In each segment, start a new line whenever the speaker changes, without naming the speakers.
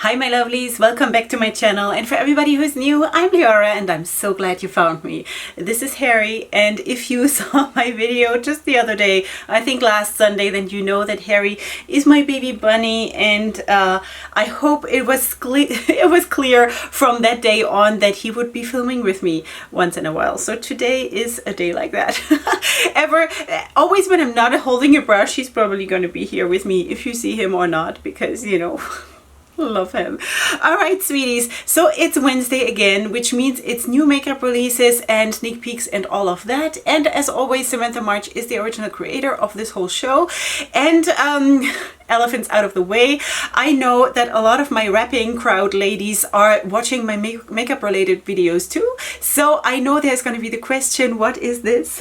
Hi my lovelies, welcome back to my channel, and for everybody who's new, I'm Leorah and I'm so glad you found me. This is Harry, and if you saw my video just the other day, I think last Sunday, then you know that Harry is my baby bunny, and I hope it was clear from that day on that he would be filming with me once in a while. So today is a day like that. Always when I'm not holding a brush, he's probably going to be here with me if you see him or not, because you know, love him. All right, sweeties, so it's Wednesday again, which means it's new makeup releases and sneak peeks and all of that. And as always, Samantha March is the original creator of this whole show. And elephants out of the way, I know that a lot of my wrapping crowd ladies are watching my makeup related videos too, so I know there's going to be the question, what is this?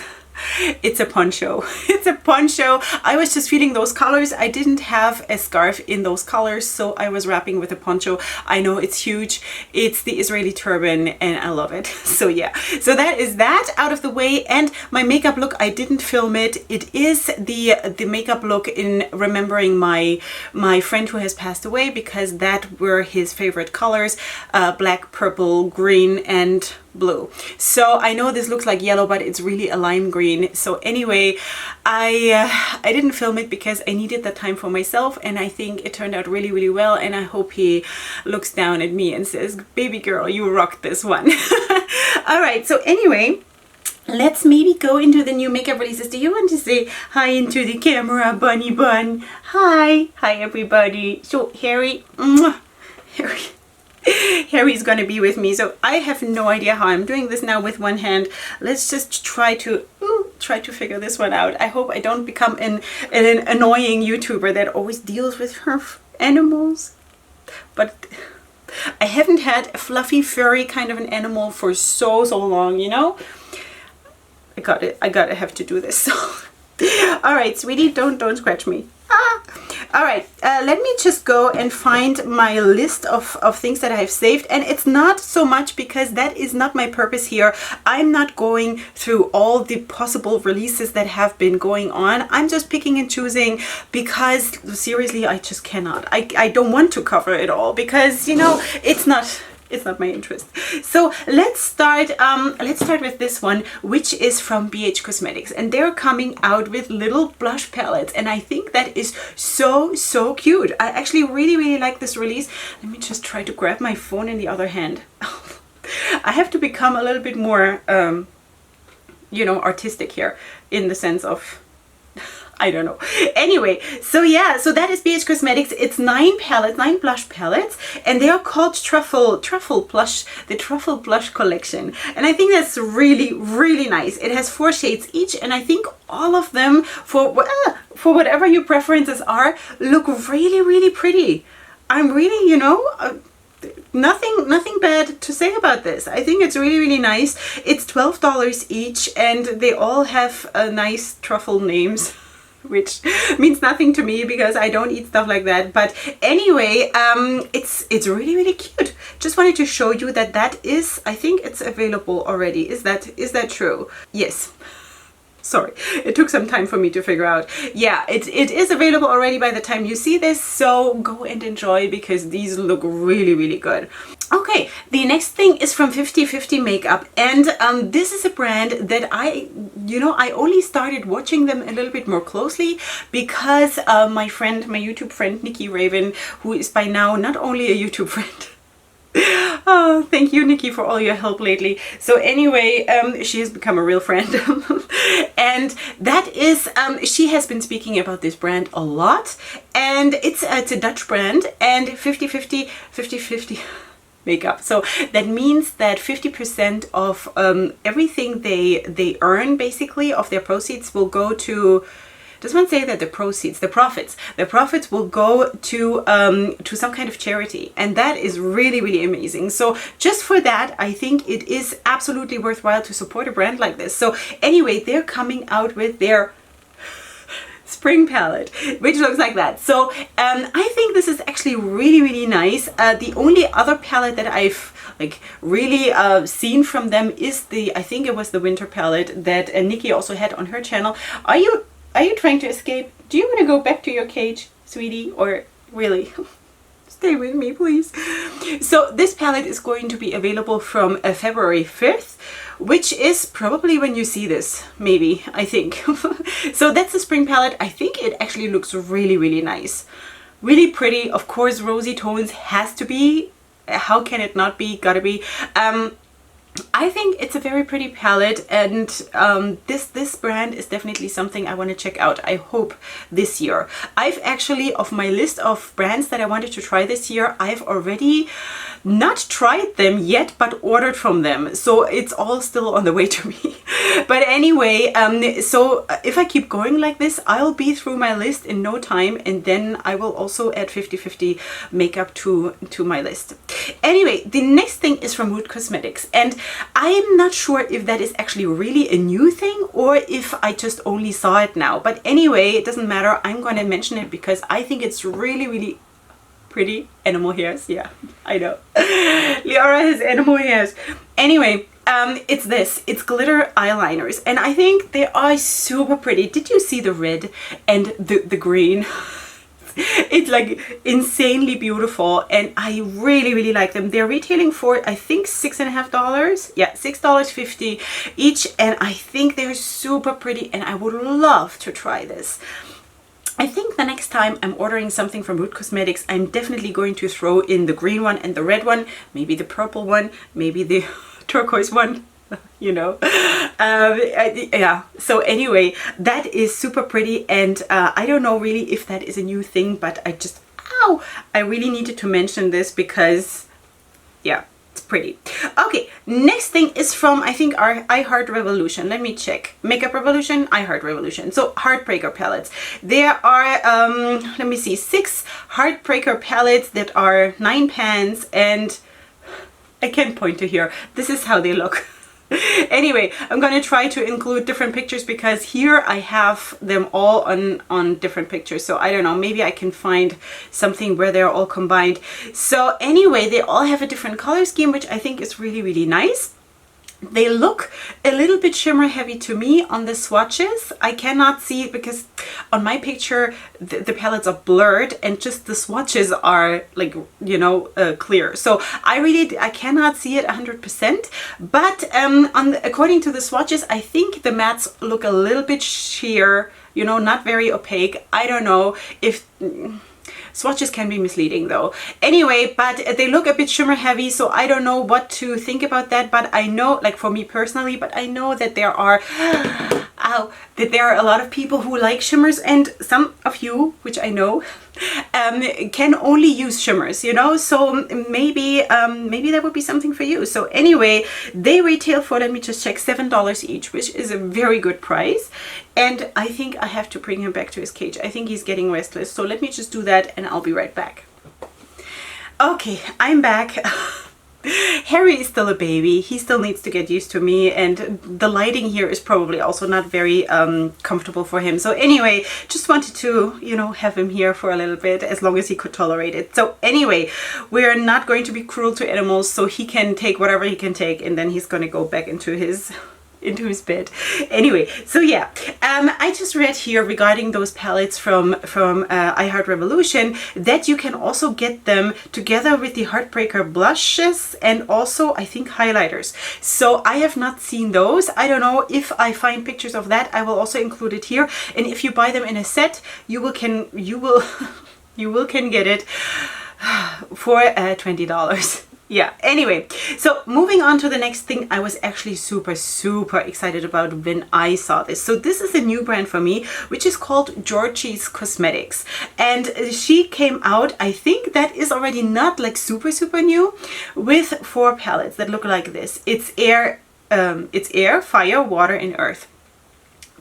It's a poncho. It's a poncho. I was just feeling those colors. I didn't have a scarf in those colors, so I was wrapping with a poncho. I know it's huge. It's the Israeli turban and I love it. So yeah, so that is that out of the way. And my makeup look, I didn't film it. It is the makeup look in remembering my friend who has passed away, because that were his favorite colors, black, purple, green and blue. So I know this looks like yellow, but it's really a lime green. So anyway, I didn't film it because I needed that time for myself, and I think it turned out really, really well, and I hope he looks down at me and says, baby girl, you rocked this one. All right, so anyway, let's maybe go into the new makeup releases. Do you want to say hi into the camera, bunny bun? Hi everybody. So Harry, Harry's gonna be with me, so I have no idea how I'm doing this now with one hand. Let's just try to figure this one out. I hope I don't become an annoying YouTuber that always deals with her animals, but I haven't had a fluffy furry kind of an animal for so long, you know. I gotta have to do this. All right, sweetie, don't scratch me. All right, let me just go and find my list of things that I have saved, and it's not so much because that is not my purpose here. I'm not going through all the possible releases that have been going on. I'm just picking and choosing because seriously, I just cannot. I don't want to cover it all because, you know, it's not my interest. So let's start with this one, which is from BH Cosmetics, and they're coming out with little blush palettes, and I think that is so cute. I actually really like this release. Let me just try to grab my phone in the other hand. I have to become a little bit more you know, artistic here, in the sense of, I don't know. Anyway, so yeah, so that is BH Cosmetics. It's 9 blush palettes, and they are called Truffle Blush, the Truffle Blush Collection. And I think that's really nice. It has 4 shades each, and I think all of them, for whatever your preferences are, look really pretty. I'm really, you know, nothing bad to say about this. I think it's really nice. It's $12 each, and they all have nice truffle names, which means nothing to me because I don't eat stuff like that. But anyway, it's really cute. Just wanted to show you that is, I think it's available already. Is that true? Yes. Sorry, it took some time for me to figure out. Yeah, it is available already by the time you see this, so go and enjoy because these look really good. Okay, the next thing is from 50/50 Makeup, and this is a brand that I only started watching them a little bit more closely because my YouTube friend Nikki Raven, who is by now not only a YouTube friend. Oh, thank you, Nikki, for all your help lately. So anyway, she has become a real friend. And that is, she has been speaking about this brand a lot. And it's a Dutch brand, and 50/50 Makeup. So that means that 50% of everything they earn, basically, of their proceeds will go to, does one say that the profits will go to some kind of charity, and that is really amazing. So just for that, I think it is absolutely worthwhile to support a brand like this. So anyway, they're coming out with their spring palette, which looks like that. So I think this is actually really nice. The only other palette that I've really seen from them is I think it was the winter palette that Nikki also had on her channel. Are you trying to escape? Do you want to go back to your cage, sweetie, or really? Stay with me, please. So this palette is going to be available from February 5th, which is probably when you see this, maybe, I think. So that's the spring palette. I think it actually looks really, really nice. Really pretty. Of course, rosy tones has to be. How can it not be? Gotta be. I think it's a very pretty palette, and this brand is definitely something I want to check out. I hope this year. I've actually, of my list of brands that I wanted to try this year, I've already not tried them yet, but ordered from them. So it's all still on the way to me. But anyway, so if I keep going like this, I'll be through my list in no time, and then I will also add 50/50 makeup to my list. Anyway, the next thing is from Nomad Cosmetics, and I'm not sure if that is actually really a new thing or if I just only saw it now. But anyway, it doesn't matter. I'm going to mention it because I think it's really, really pretty. Animal hairs. Yeah, I know. Leorah has animal hairs. Anyway, it's this. It's glitter eyeliners, and I think they are super pretty. Did you see the red and the green? It's like insanely beautiful, and I really, really like them. They're retailing for, I think, $6.50. Yeah, $6.50 each, and I think they're super pretty, and I would love to try this. I think the next time I'm ordering something from Nomad Cosmetics, I'm definitely going to throw in the green one and the red one, maybe the purple one, maybe the turquoise one. You know, yeah. So anyway, that is super pretty, and I don't know really if that is a new thing, but I really needed to mention this because, yeah, it's pretty. Okay, next thing is from, I think, our iHeart Revolution. Let me check. Makeup Revolution, iHeart Revolution. So Heartbreaker palettes. There are, let me see, 6 Heartbreaker palettes that are 9 pans, and I can't point to here. This is how they look. Anyway, I'm going to try to include different pictures because here I have them all on different pictures. So I don't know, maybe I can find something where they're all combined. So anyway, they all have a different color scheme, which I think is really, really nice. They look a little bit shimmer heavy to me on the swatches. I cannot see it because on my picture the palettes are blurred and just the swatches are like, you know, clear. So I cannot see it 100%. But according to the swatches, I think the mattes look a little bit sheer, you know, not very opaque. I don't know if... Swatches can be misleading though. Anyway, but they look a bit shimmer heavy, so I don't know what to think about that. But I know, like for me personally, but I know that there are a lot of people who like shimmers, and some of you, which I know, can only use shimmers, you know, so maybe that would be something for you. So anyway, they retail for, let me just check, $7 each, which is a very good price. And I think I have to bring him back to his cage. I think he's getting restless, so let me just do that and I'll be right back. Okay, I'm back. Harry is still a baby. He still needs to get used to me, and the lighting here is probably also not very comfortable for him. So anyway, just wanted to, you know, have him here for a little bit, as long as he could tolerate it. So anyway, we're not going to be cruel to animals, so he can take whatever he can take, and then he's going to go back into his bed. Anyway, so yeah, I just read here regarding those palettes from iHeart Revolution that you can also get them together with the Heartbreaker blushes and also I think highlighters. So I have not seen those. I don't know if I find pictures of that. I will also include it here. And if you buy them in a set, you will can get it for $20. Yeah, anyway, so moving on to the next thing, I was actually super excited about when I saw this. So this is a new brand for me, which is called Georgie's Cosmetics. And she came out, I think that is already not like super new, with 4 palettes that look like this. It's air, fire, water, and earth.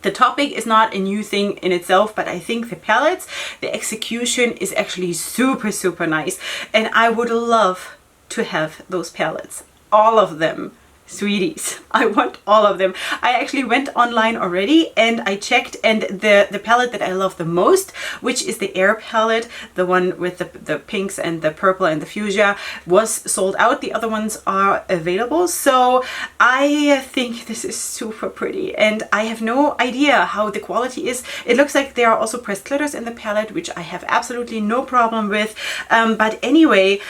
The topic is not a new thing in itself, but I think the palettes, the execution is actually super nice. And I would love to have those palettes, all of them, sweeties, I want all of them. I actually went online already and I checked, and the palette that I love the most, which is the Air palette, the one with the pinks and the purple and the fuchsia, was sold out. The other ones are available. So I think this is super pretty, and I have no idea how the quality is. It looks like there are also pressed glitters in the palette, which I have absolutely no problem with. But anyway,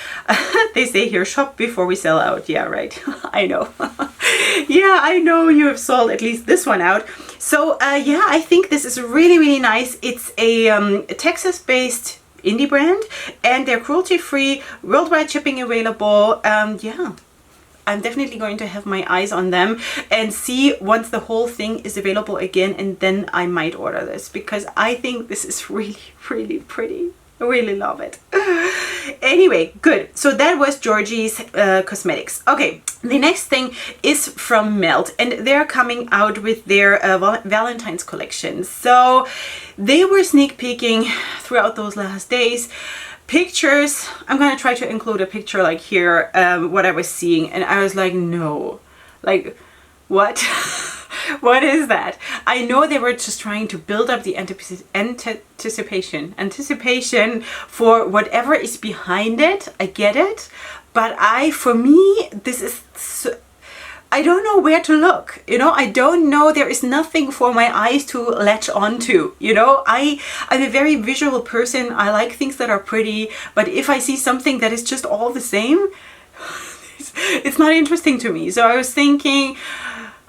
they say here, shop before we sell out. Yeah, right. I know. Yeah, I know you have sold at least this one out. So yeah, I think this is really, really nice. It's a Texas-based indie brand, and they're cruelty-free, worldwide shipping available. Yeah, I'm definitely going to have my eyes on them and see once the whole thing is available again, and then I might order this, because I think this is really, really pretty. I really love it. Anyway, good. So that was Georgie's Cosmetics. Okay, the next thing is from Melt, and they're coming out with their Valentines Collection. So they were sneak peeking throughout those last days. Pictures, I'm gonna try to include a picture like here, what I was seeing, and I was like, no, like, what? What is that? I know they were just trying to build up the anticipation for whatever is behind it. I get it, but for me, this is so, I don't know where to look, you know. I don't know, there is nothing for my eyes to latch onto, you know. I'm a very visual person. I like things that are pretty, but if I see something that is just all the same, it's not interesting to me. So I was thinking,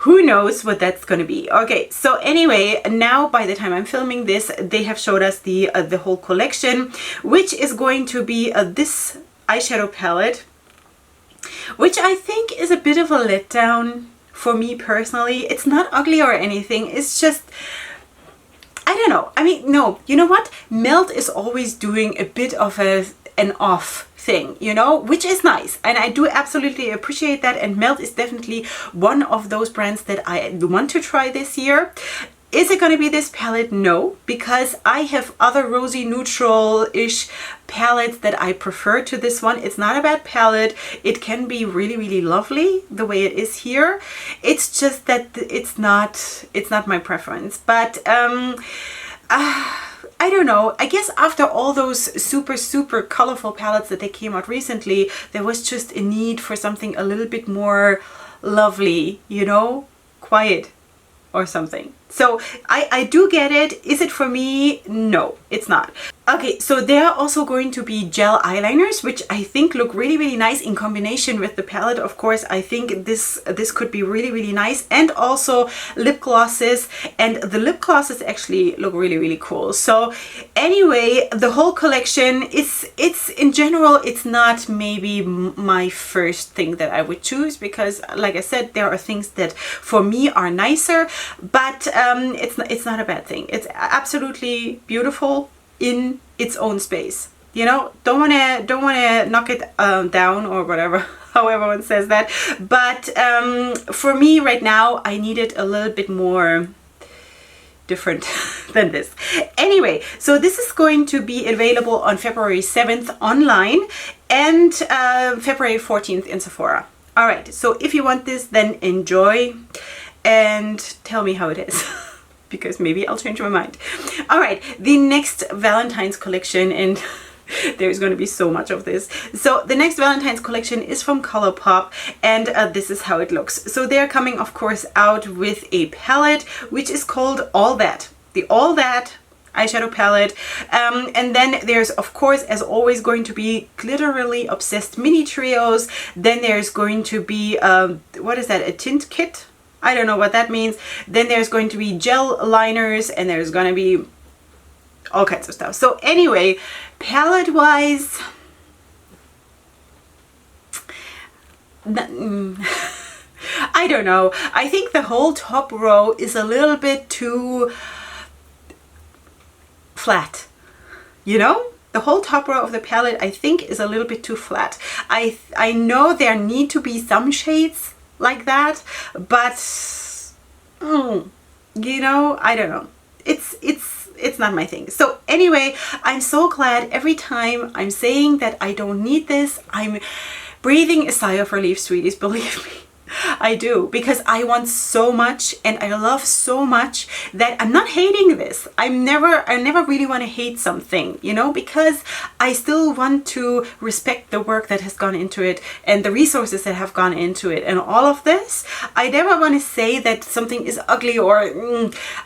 who knows what that's going to be. Okay, so anyway, now by the time I'm filming this, they have showed us the whole collection, which is going to be this eyeshadow palette, which I think is a bit of a letdown for me personally. It's not ugly or anything, it's just, I don't know. I mean, no, you know what? Melt is always doing a bit of an off thing, you know, which is nice, and I do absolutely appreciate that, and Melt is definitely one of those brands that I want to try this year. Is it going to be this palette? No, because I have other rosy neutral-ish palettes that I prefer to this one. It's not a bad palette. It can be really, really lovely the way it is here. It's just that it's not my preference. But I don't know. I guess after all those super, super colorful palettes that they came out recently, there was just a need for something a little bit more lovely, you know, quiet or something. So I do get it. Is it for me? No, it's not. Okay, so there are also going to be gel eyeliners, which I think look really, really nice in combination with the palette. Of course, I think this could be really, really nice. And also lip glosses, and the lip glosses actually look really, really cool. So anyway, the whole collection, it's in general, it's not maybe my first thing that I would choose, because like I said, there are things that for me are nicer, but it's not a bad thing. It's absolutely beautiful in its own space, you know. Don't wanna knock it down or whatever, however one says that, but for me right now, I need it a little bit more different than this. Anyway, so this is going to be available on February 7th online and February 14th in Sephora. All right, so if you want this, then enjoy and tell me how it is. Because maybe I'll change my mind. All right, the next Valentine's collection, and there's going to be so much of this. So the next Valentine's collection is from ColourPop, and this is how it looks. So they're coming, of course, out with a palette, which is called All That. The All That eyeshadow palette. And then there's, of course, as always, going to be glitterily obsessed mini trios. Then there's going to be, what is that, a tint kit? I don't know what that means. Then there's going to be gel liners, and there's going to be all kinds of stuff. So anyway, palette wise, I don't know. I think the whole top row is a little bit too flat, you know? The whole top row of the palette, I think, is a little bit too flat. I know there need to be some shades like that, but you know, I don't know. It's not my thing. So anyway, I'm so glad every time I'm saying that I don't need this, I'm breathing a sigh of relief, sweeties, believe me. I do, because I want so much and I love so much that I'm not hating this. I never really want to hate something, you know, because I still want to respect the work that has gone into it and the resources that have gone into it and all of this. I never want to say that something is ugly or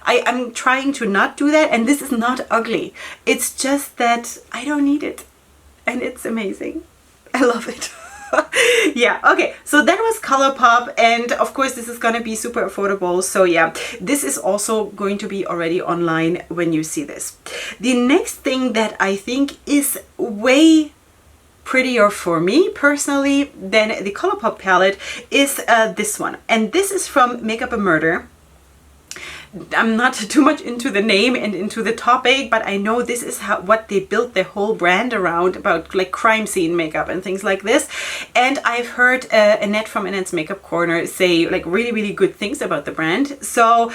I'm trying to not do that, and this is not ugly. It's just that I don't need it and it's amazing. I love it. Yeah, okay, so that was ColourPop, and of course this is gonna be super affordable, so yeah, this is also going to be already online when you see this. The next thing that I think is way prettier for me personally than the ColourPop palette is this one, and this is from Makeup and Murder. I'm not too much into the name and into the topic, but I know this is what they built their whole brand around, about like crime scene makeup and things like this. And I've heard Annette from Annette's Makeup Corner say like really good things about the brand. So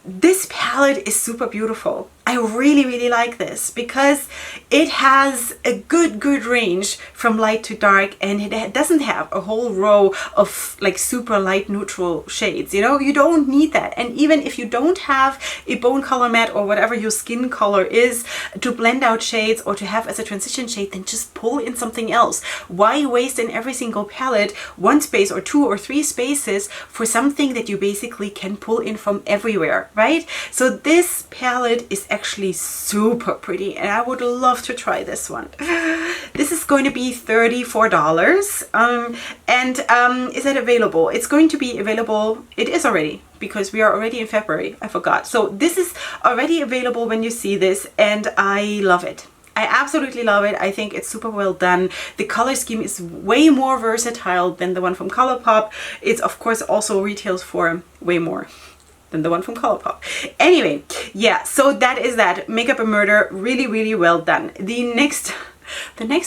this palette is super beautiful. I really like this because it has a good range from light to dark, and it doesn't have a whole row of like super light neutral shades. You know, you don't need that. And even if you don't have a bone color matte or whatever your skin color is to blend out shades or to have as a transition shade, then just pull in something else. Why waste in every single palette one space or two or three spaces for something that you basically can pull in from everywhere, right? So this palette is actually super pretty, and I would love to try this one. This is going to be $34, and is it available? It's going to be available. It is already, because we are already in February. I forgot. So this is already available when you see this, and I love it. I absolutely love it. I think it's super well done. The color scheme is way more versatile than the one from ColourPop. It's of course also retails for way more than the one from ColourPop. Anyway, yeah, so that is that. Makeup and Murder, really well done. The next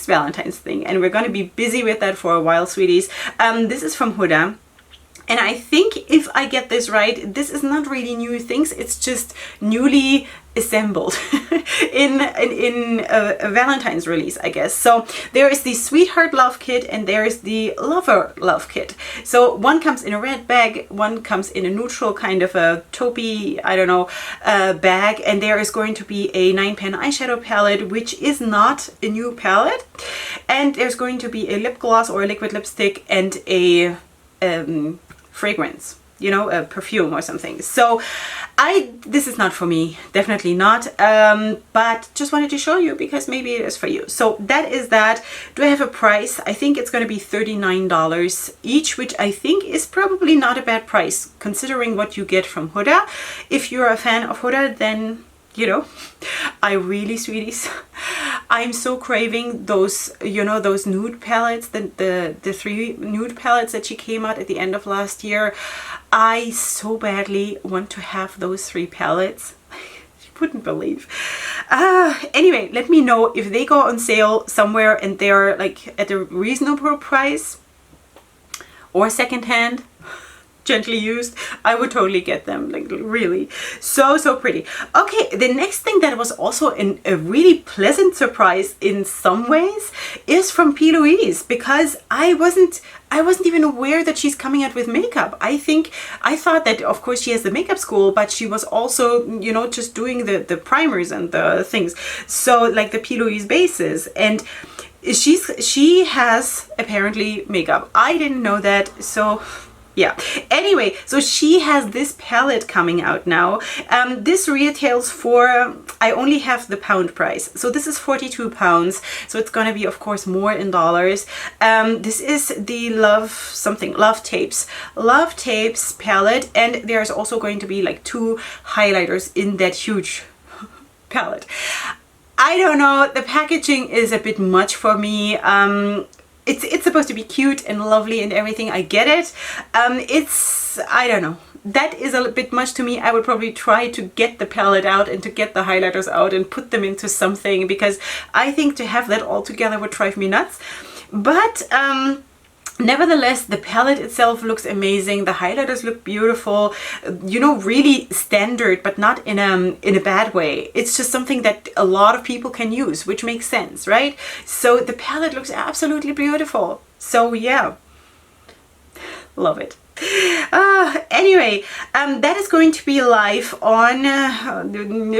Valentine's thing, and we're going to be busy with that for a while, sweeties. This is from Huda. And I think if I get this right, this is not really new things, it's just newly assembled in a Valentine's release, I guess. So there is the Sweetheart Love Kit and there is the Lover Love Kit. So one comes in a red bag, one comes in a neutral kind of a taupey, I don't know, bag, and there is going to be a 9-pan eyeshadow palette, which is not a new palette. And there's going to be a lip gloss or a liquid lipstick and a fragrance, you know, a perfume or something. So this is not for me, definitely not, but just wanted to show you because maybe it is for you. So that is that. Do I have a price? I think it's going to be $39 each, which I think is probably not a bad price considering what you get from Huda. If you're a fan of Huda, then you know, I really, sweeties, I'm so craving those, you know, those nude palettes, the 3 nude palettes that she came out at the end of last year. I so badly want to have those 3 palettes. You wouldn't believe. Anyway, let me know if they go on sale somewhere and they're like at a reasonable price or secondhand, gently used. I would totally get them, like really so pretty. Okay, the next thing that was also a really pleasant surprise in some ways is from P.Louise, because I wasn't even aware that she's coming out with makeup. I thought that of course she has the makeup school, but she was also, you know, just doing the primers and the things, so like the P.Louise bases, and she has apparently makeup. I didn't know that, so yeah. Anyway, so she has this palette coming out now. This retails for, I only have the pound price. So this is 42 pounds. So it's going to be, of course, more in dollars. This is the Love Tapes palette. And there's also going to be like 2 highlighters in that huge palette. I don't know. The packaging is a bit much for me. It's supposed to be cute and lovely and everything. I get it. I don't know. That is a bit much to me. I would probably try to get the palette out and to get the highlighters out and put them into something, because I think to have that all together would drive me nuts. But nevertheless, the palette itself looks amazing. The highlighters look beautiful, you know, really standard, but not in a bad way. It's just something that a lot of people can use, which makes sense, right? So the palette looks absolutely beautiful. So yeah, love it. Anyway, that is going to be live on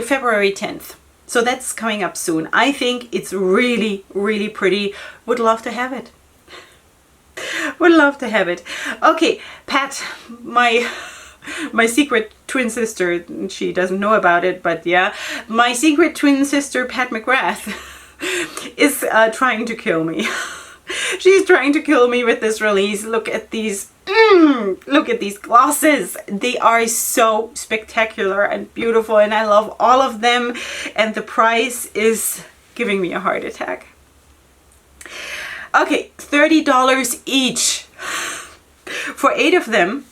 February 10th. So that's coming up soon. I think it's really, really pretty. Would love to have it. Would love to have it. Okay, Pat, my secret twin sister, she doesn't know about it, but yeah, my secret twin sister, Pat McGrath, is trying to kill me. She's trying to kill me with this release. Look at these. Look at these glosses. They are so spectacular and beautiful, and I love all of them, and the price is giving me a heart attack. Okay, $30 each. For 8 of them,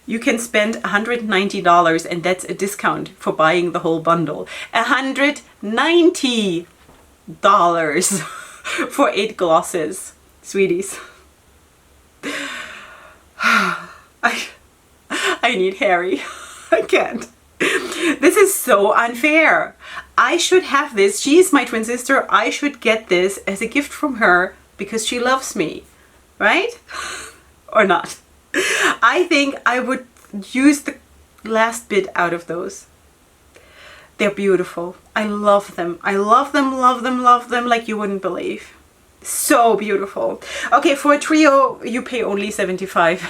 you can spend $190, and that's a discount for buying the whole bundle. $190 for 8 glosses, sweeties. I need Harry. I can't. This is so unfair. I should have this. She's my twin sister. I should get this as a gift from her because she loves me, right? Or not. I think I would use the last bit out of those. They're beautiful. I love them. I love them, love them, love them like you wouldn't believe. So beautiful. Okay, for a trio, you pay only $75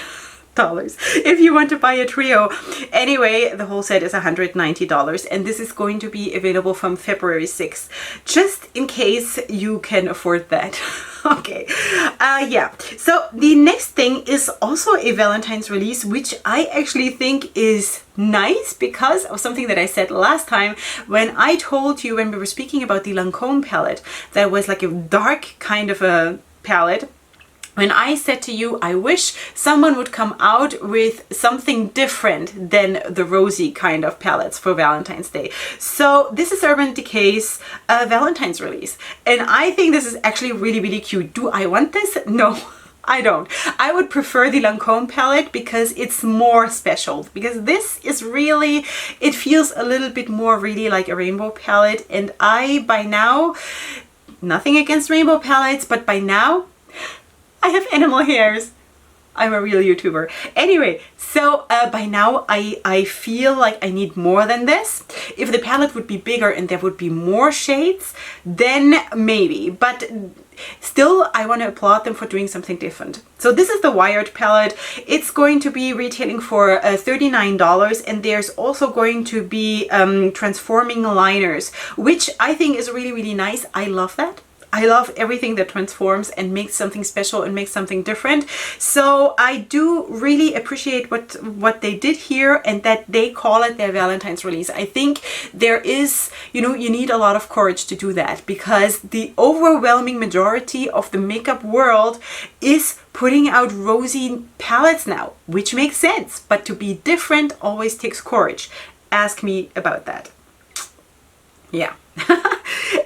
if you want to buy a trio. Anyway, the whole set is $190, and this is going to be available from February 6th, just in case you can afford that. Okay, yeah, so the next thing is also a Valentine's release, which I actually think is nice because of something that I said last time when I told you, when we were speaking about the Lancome palette, that was like a dark kind of a palette. When I said to you, I wish someone would come out with something different than the rosy kind of palettes for Valentine's Day. So this is Urban Decay's Valentine's release. And I think this is actually really, really cute. Do I want this? No, I don't. I would prefer the Lancome palette because it's more special. Because this is really, it feels a little bit more really like a rainbow palette. And I, by now, nothing against rainbow palettes, but by now, I have animal hairs. I'm a real YouTuber. Anyway, so by now I feel like I need more than this. If the palette would be bigger and there would be more shades, then maybe. But still, I want to applaud them for doing something different. So this is the Wired palette. It's going to be retailing for $39, and there's also going to be transforming liners, which I think is really, really nice. I love that. I love everything that transforms and makes something special and makes something different. So I do really appreciate what they did here, and that they call it their Valentine's release. I think there is, you know, you need a lot of courage to do that, because the overwhelming majority of the makeup world is putting out rosy palettes now, which makes sense. But to be different always takes courage. Ask me about that. Yeah.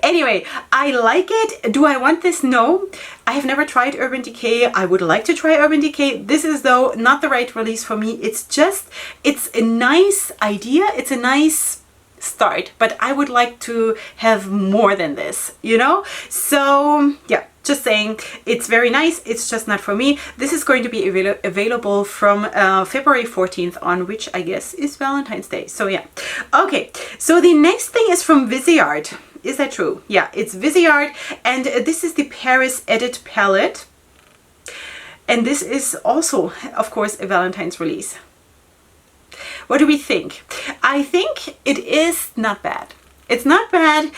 Anyway, I like it. Do I want this? No. I have never tried Urban Decay. I would like to try Urban Decay. This is, though, not the right release for me. It's just, it's a nice idea. It's a nice start, but I would like to have more than this, you know? So, yeah. Just saying, it's very nice. It's just not for me. This is going to be available from February 14th on, which I guess is Valentine's Day. So yeah. Okay, so the next thing is from Viseart. Is that true? Yeah, it's Viseart, and this is the Paris Edit palette. And this is also, of course, a Valentine's release. What do we think? I think it is not bad. It's not bad.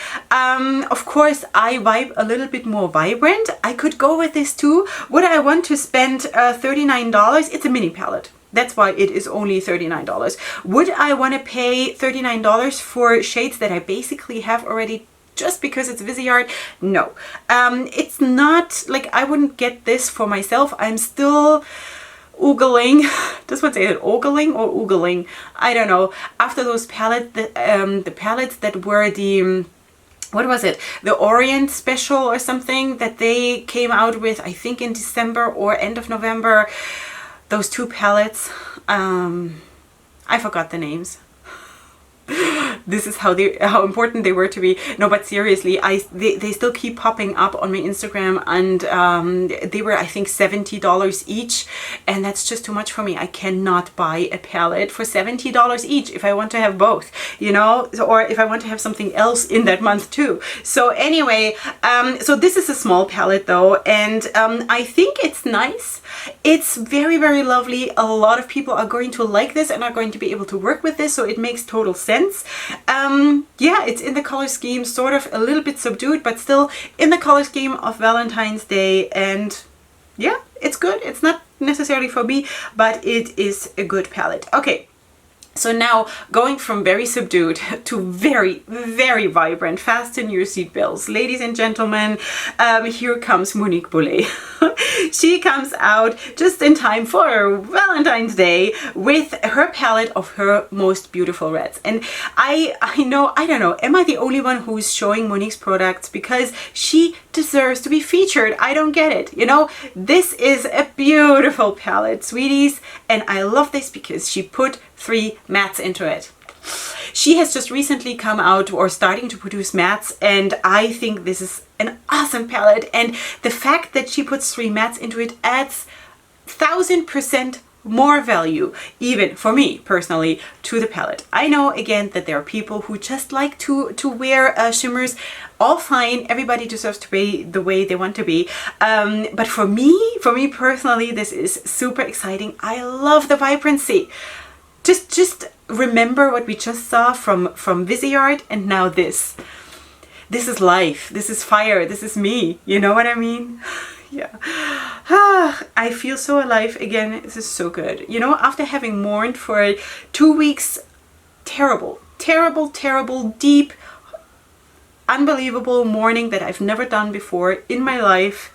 Of course, I vibe a little bit more vibrant. I could go with this too. Would I want to spend $39? It's a mini palette. That's why it is only $39. Would I want to pay $39 for shades that I basically have already just because it's Viseart? No. It's not like I wouldn't get this for myself. I'm still oogling. Does one say it ogling or oogling? I don't know. After those palettes, the palettes that were the, what was it? The Orient special or something that they came out with, I think in December or end of November. Those 2 palettes. I forgot the names. this is how important they were to me. No, but seriously, they still keep popping up on my Instagram, and they were, I think, $70 each, and that's just too much for me. I cannot buy a palette for $70 each if I want to have both, you know, or if I want to have something else in that month too. So anyway, so this is a small palette though, and I think it's nice. It's very, very lovely. A lot of people are going to like this and are going to be able to work with this, so it makes total sense. Yeah, it's in the color scheme, sort of a little bit subdued, but still in the color scheme of Valentine's Day, and yeah, it's good. It's not necessarily for me, but it is a good palette. Okay. So now, going from very subdued to very, very vibrant, fasten your seatbelts. Ladies and gentlemen, here comes Monique Bully. She comes out just in time for Valentine's Day with her palette of her most beautiful reds. And I don't know, am I the only one who's showing Monique's products? Because she deserves to be featured. I don't get it. You know, this is a beautiful palette, sweeties. And I love this because she put 3 mattes into it. She has just recently come out or starting to produce mattes, and I think this is an awesome palette, and the fact that she puts 3 mattes into it adds 1000% more value, even for me personally, to the palette. I know again that there are people who just like to wear shimmers. All fine, everybody deserves to be the way they want to be, but for me personally, this is super exciting. I love the vibrancy. Just remember what we just saw from Viseart, and now this. This is life. This is fire. This is me. You know what I mean? Yeah. I feel so alive again. This is so good. You know, after having mourned for 2 weeks, terrible, deep, unbelievable mourning that I've never done before in my life.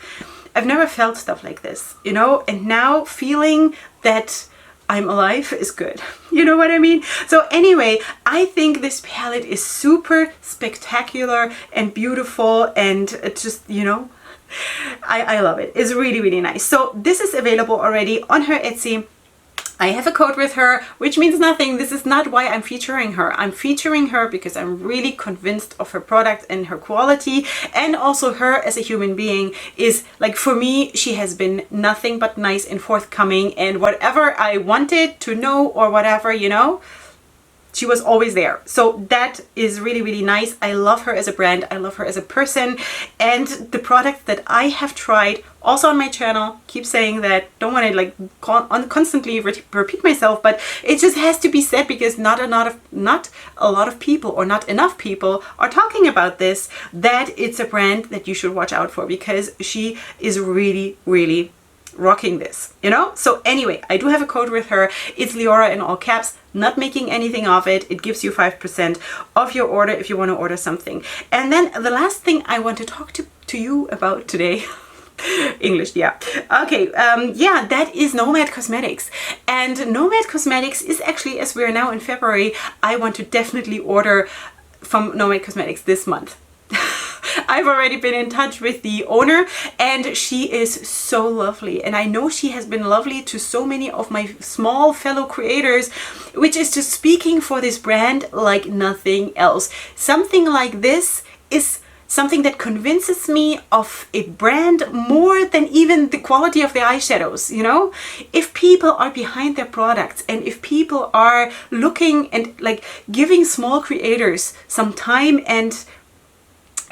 I've never felt stuff like this, you know, and now feeling that I'm alive is good. You know what I mean? So anyway, I think this palette is super spectacular and beautiful, and it's just, you know, I love it. It's really, really nice. So this is available already on her Etsy. I have a code with her, which means nothing. This is not why I'm featuring her. I'm featuring her because I'm really convinced of her product and her quality, and also her as a human being is, like, for me, she has been nothing but nice and forthcoming, and whatever I wanted to know or whatever, you know, she was always there. So that is really, really nice. I love her as a brand. I love her as a person. And the products that I have tried, also on my channel, keep saying that, don't want to like constantly repeat myself, but it just has to be said because not a lot of people, or not enough people, are talking about this, that it's a brand that you should watch out for, because she is really, really rocking this, you know? So anyway, I do have a code with her. It's Leorah in all caps, not making anything of it. It gives you 5% of your order if you want to order something. And then the last thing I want to talk to you about today, English, yeah. Okay, yeah, that is Nomad Cosmetics. And Nomad Cosmetics is actually, as we're now in February, I want to definitely order from Nomad Cosmetics this month. I've already been in touch with the owner, and she is so lovely, and I know she has been lovely to so many of my small fellow creators, which is just speaking for this brand like nothing else. Something like this is something that convinces me of a brand more than even the quality of the eyeshadows, you know? If people are behind their products, and if people are looking and like giving small creators some time, and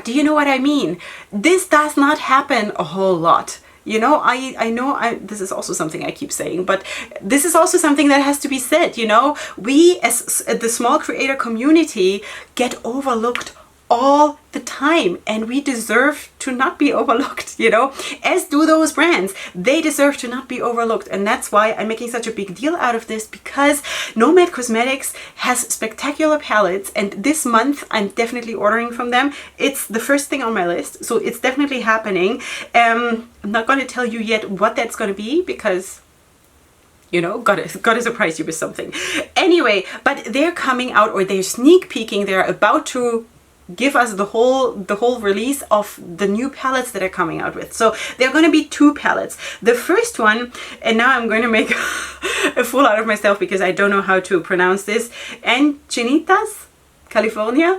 do you know what I mean? This does not happen a whole lot. You know, I know this is also something I keep saying, but this is also something that has to be said, you know? We as the small creator community get overlooked all the time, and we deserve to not be overlooked, you know, as do those brands. They deserve to not be overlooked, and that's why I'm making such a big deal out of this, because Nomad Cosmetics has spectacular palettes, and this month I'm definitely ordering from them. It's the first thing on my list, so it's definitely happening. I'm not going to tell you yet what that's going to be, because, you know, gotta surprise you with something. Anyway, but they're coming out, or they're sneak peeking, they're about to give us the whole release of the new palettes that are coming out with. So there are going to be 2 palettes. The first one, and now I'm going to make a fool out of myself because I don't know how to pronounce this, Encinitas California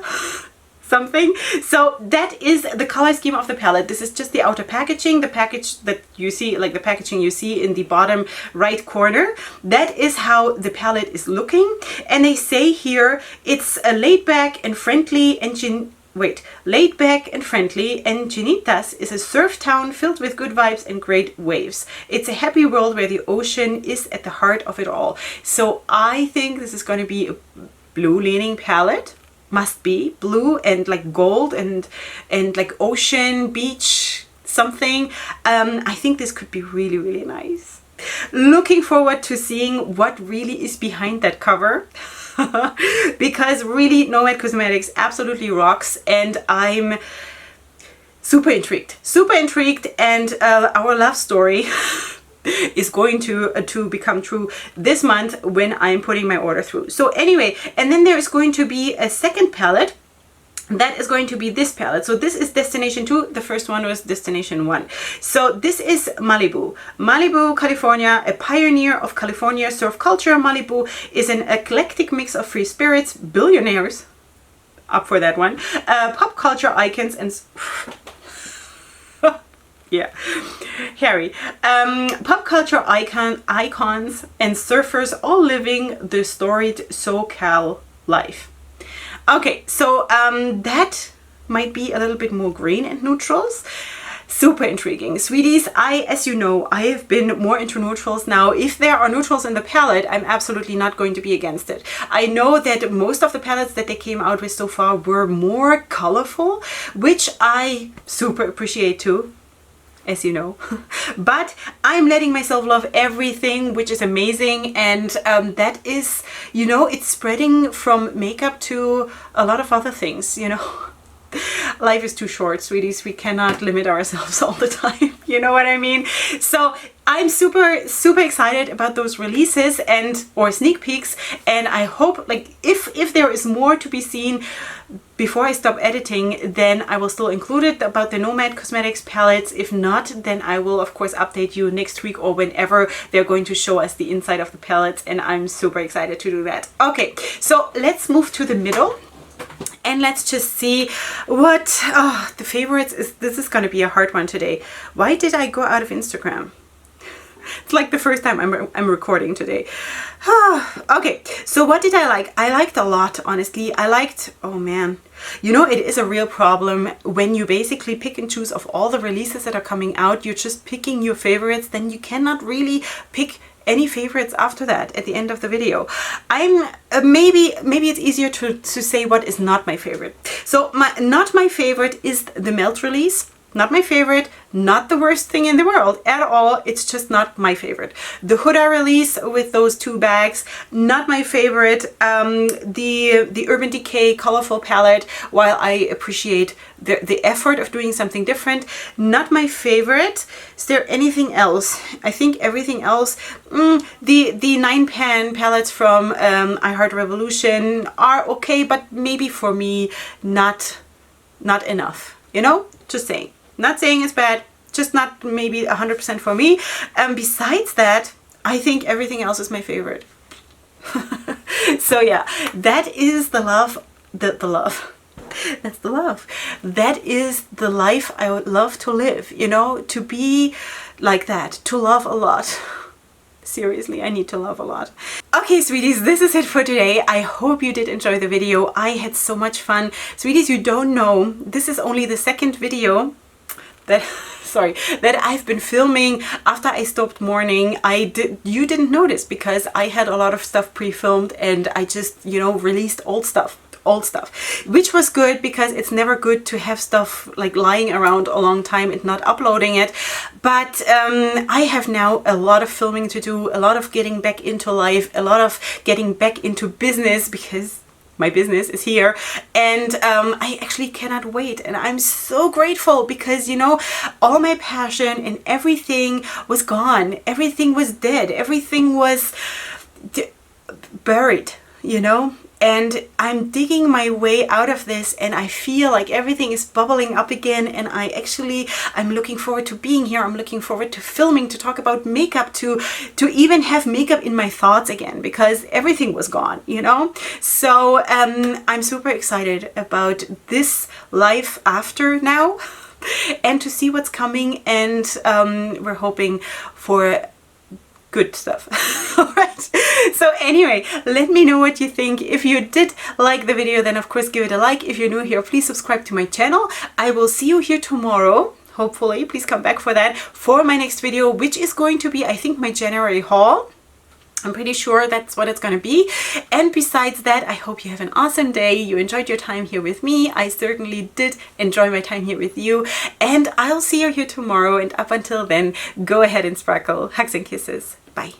something. So that is the color scheme of the palette. This is just the outer packaging, the package that you see, like the packaging you see in the bottom right corner. That is how the palette is looking. And they say here it's a laid back and friendly and laid back and friendly, and Genitas is a surf town filled with good vibes and great waves. It's a happy world where the ocean is at the heart of it all. So I think this is going to be a blue leaning palette. Must be blue and like gold and like ocean, beach, something. I think this could be really, really nice. Looking forward to seeing what really is behind that cover. Because really Nomad Cosmetics absolutely rocks, and I'm super intrigued, and our love story is going to become true this month when I'm putting my order through. So anyway, and then there is going to be a second palette. That is going to be this palette. So this is Destination 2. The first one was Destination 1. So this is Malibu. Malibu, California, a pioneer of California surf culture. Malibu is an eclectic mix of free spirits, billionaires, up for that one, pop culture icons, and yeah, Harry, pop culture icons and surfers all living the storied SoCal life. Okay, so that might be a little bit more green and neutrals. Super intriguing. Sweeties, as you know, I have been more into neutrals now. If there are neutrals in the palette, I'm absolutely not going to be against it. I know that most of the palettes that they came out with so far were more colorful, which I super appreciate too, as you know. But I'm letting myself love everything, which is amazing. And that is, you know, it's spreading from makeup to a lot of other things, you know. Life is too short, sweeties. We cannot limit ourselves all the time. You know what I mean? So I'm super excited about those releases or sneak peeks. And I hope, like, if there is more to be seen before I stop editing, then I will still include it about the Nomad Cosmetics palettes. If not, then I will of course update you next week or whenever they're going to show us the inside of the palettes, and I'm super excited to do that. Okay, so let's move to the middle. And let's just see what the favorites is. This is going to be a hard one today. Why did I go out of Instagram? It's like the first time I'm recording today. Okay, so what did I like? I liked a lot, honestly. I liked, oh man, you know, it is a real problem when you basically pick and choose of all the releases that are coming out. You're just picking your favorites, then you cannot really pick any favorites after that at the end of the video. I'm maybe it's easier to say what is not my favorite. So not my favorite is the Melt release. Not my favorite, not the worst thing in the world at all. It's just not my favorite. The Huda release with those two bags, not my favorite. The Urban Decay colorful palette, while I appreciate the effort of doing something different, not my favorite. Is there anything else? I think everything else. The 9-pan palettes from iHeart Revolution are okay, but maybe for me not enough. You know, just saying. Not saying it's bad, just not maybe 100% for me. Besides that, I think everything else is my favorite. So yeah, that is the love, the love. That's the love. That is the life I would love to live, you know, to be like that, to love a lot. Seriously, I need to love a lot. Okay, sweeties, this is it for today. I hope you did enjoy the video. I had so much fun. Sweeties, you don't know, this is only the second video that I've been filming after I stopped mourning. You didn't notice because I had a lot of stuff pre-filmed, and I just, you know, released old stuff, which was good because it's never good to have stuff like lying around a long time and not uploading it. But I have now a lot of filming to do, a lot of getting back into life, a lot of getting back into business, because my business is here, and I actually cannot wait, and I'm so grateful because, you know, all my passion and everything was gone, everything was dead, everything was buried, you know. and I'm digging my way out of this, and I feel like everything is bubbling up again, and I'm looking forward to being here. I'm looking forward to filming, to talk about makeup, to even have makeup in my thoughts again, because everything was gone, you know? So I'm super excited about this life after now and to see what's coming, and we're hoping for good stuff. All right, so anyway, let me know what you think. If you did like the video, then of course give it a like. If you're new here, please subscribe to my channel. I will see you here tomorrow, hopefully. Please come back for that, for my next video, which is going to be, I think, my January haul. I'm pretty sure that's what it's going to be. And besides that, I hope you have an awesome day. You enjoyed your time here with me. I certainly did enjoy my time here with you. And I'll see you here tomorrow. And up until then, go ahead and sparkle. Hugs and kisses. Bye.